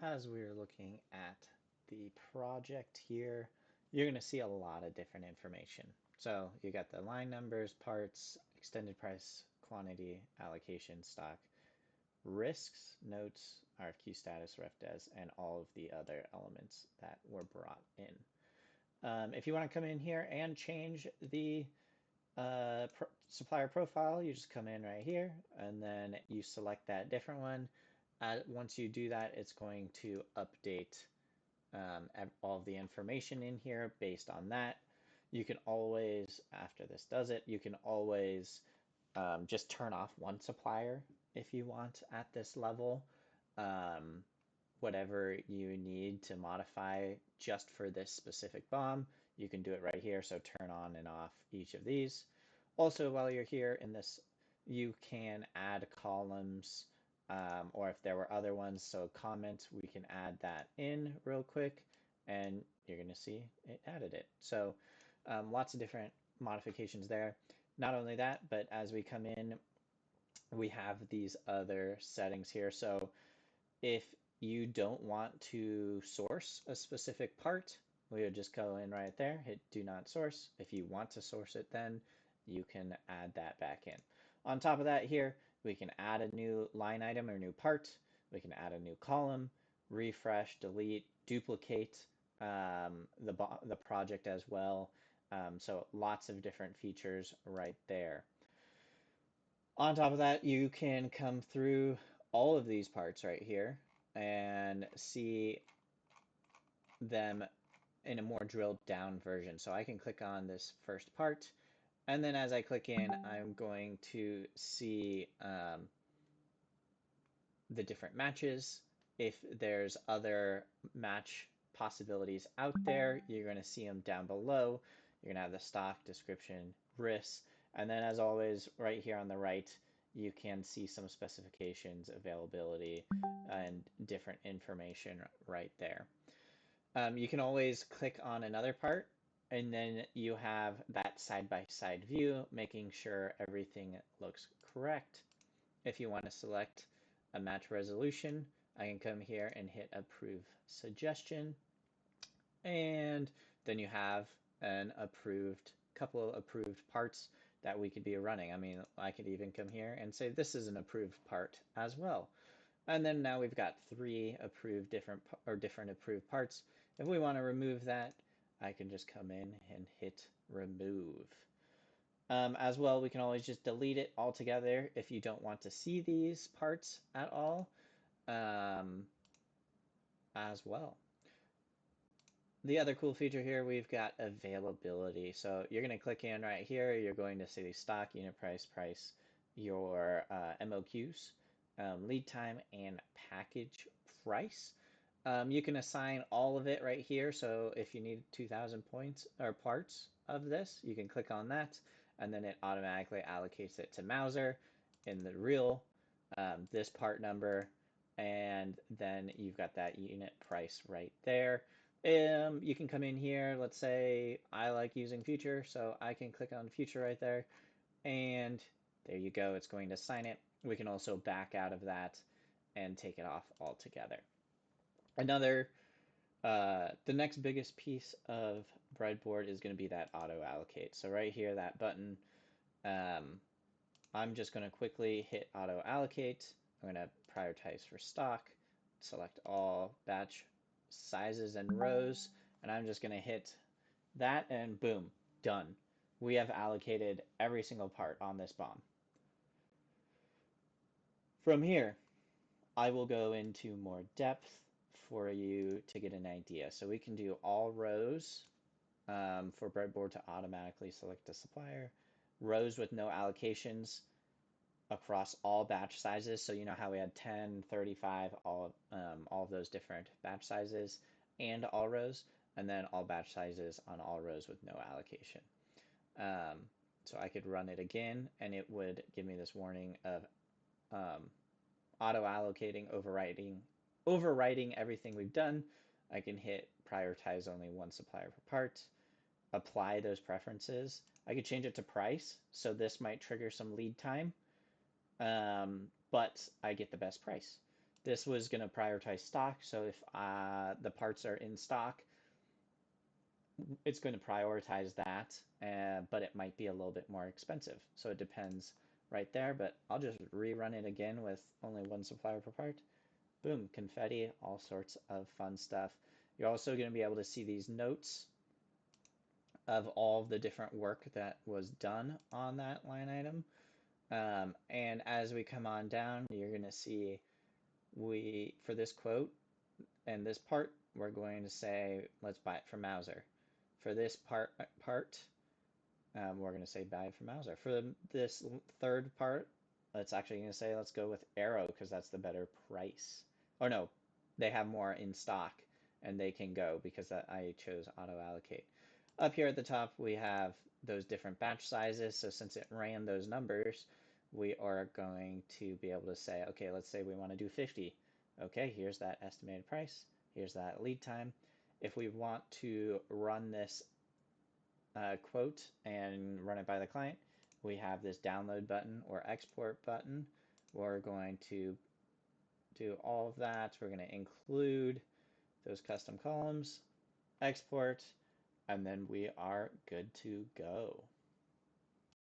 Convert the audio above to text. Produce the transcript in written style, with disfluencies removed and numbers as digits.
as we're looking at the project here, you're going to see a lot of different information. So you got the line numbers, parts, extended price, quantity, allocation, stock, risks, notes, RFQ status, ref des, and all of the other elements that were brought in. If you want to come in here and change the supplier profile, you just come in right here and then you select that different one. Once you do that, it's going to update all of the information in here based on that. You can always, after this does it, you can always just turn off one supplier if you want at this level. Whatever you need to modify just for this specific bomb, you can do it right here. So turn on and off each of these. Also, while you're here in this, you can add columns, or if there were other ones, so comment, we can add that in real quick, and you're going to see it added it. So lots of different modifications there. Not only that, but as we come in, we have these other settings here. So if you don't want to source a specific part, we would just go in right there, hit do not source. If you want to source it, then you can add that back in. On top of that here, we can add a new line item or new part. We can add a new column, refresh, delete, duplicate the project as well. So lots of different features right there. On top of that, you can come through all of these parts right here and see them in a more drilled down version. So I can click on this first part, and then as I click in, I'm going to see the different matches. If there's other match possibilities out there, you're going to see them down below. You're going to have the stock, description, risks, and then as always, right here on the right, you can see some specifications, availability, and different information right there. You can always click on another part, and then you have that side-by-side view, making sure everything looks correct. If you want to select a match resolution, I can come here and hit approve suggestion, and then you have an approved couple of approved parts that we could be running. I mean, I could even come here and say this is an approved part as well. And then now we've got three approved different approved parts. If we want to remove that, I can just come in and hit remove. As well, we can always just delete it altogether if you don't want to see these parts at all, as well. The other cool feature here, we've got availability. So you're going to click in right here. You're going to see stock, unit price, price, your MOQs, lead time, and package price. You can assign all of it right here. So if you need 2,000 points or parts of this, you can click on that, and then it automatically allocates it to Mauser in the real, this part number, and then you've got that unit price right there. You can come in here, let's say I like using future, so I can click on future right there, and there you go, it's going to sign it. We can also back out of that and take it off altogether. Another, the next biggest piece of breadboard is going to be that auto allocate. So right here, that button, I'm just going to quickly hit auto allocate. I'm going to prioritize for stock, select all batch sizes and rows, and I'm just going to hit that, and boom, done. We have allocated every single part on this bomb. From here, I will go into more depth for you to get an idea. So we can do all rows for breadboard to automatically select a supplier, rows with no allocations across all batch sizes. So you know how we had 10, 35, all of those different batch sizes and all rows, and then all batch sizes on all rows with no allocation. So I could run it again, and it would give me this warning of auto-allocating, overwriting everything we've done. I can hit prioritize only one supplier per part, apply those preferences. I could change it to price, so this might trigger some lead time, but I get the best price. This was going to prioritize stock. So if the parts are in stock, it's going to prioritize that, but it might be a little bit more expensive. So it depends right there, but I'll just rerun it again with only one supplier per part. Boom, confetti, all sorts of fun stuff. You're also going to be able to see these notes of all the different work that was done on that line item. And as we come on down, you're going to see for this quote and this part, we're going to say, let's buy it from Mauser. For this part, we're going to say buy it from Mauser. For this third part, it's actually going to say, let's go with Arrow because that's the better price. Or no, they have more in stock and they can go because I chose auto allocate. Up here at the top, we have those different batch sizes. So since it ran those numbers, we are going to be able to say, okay, let's say we want to do 50. Okay, here's that estimated price. Here's that lead time. If we want to run this quote and run it by the client, we have this download button or export button. We're going to do all of that. We're going to include those custom columns, export, and then we are good to go.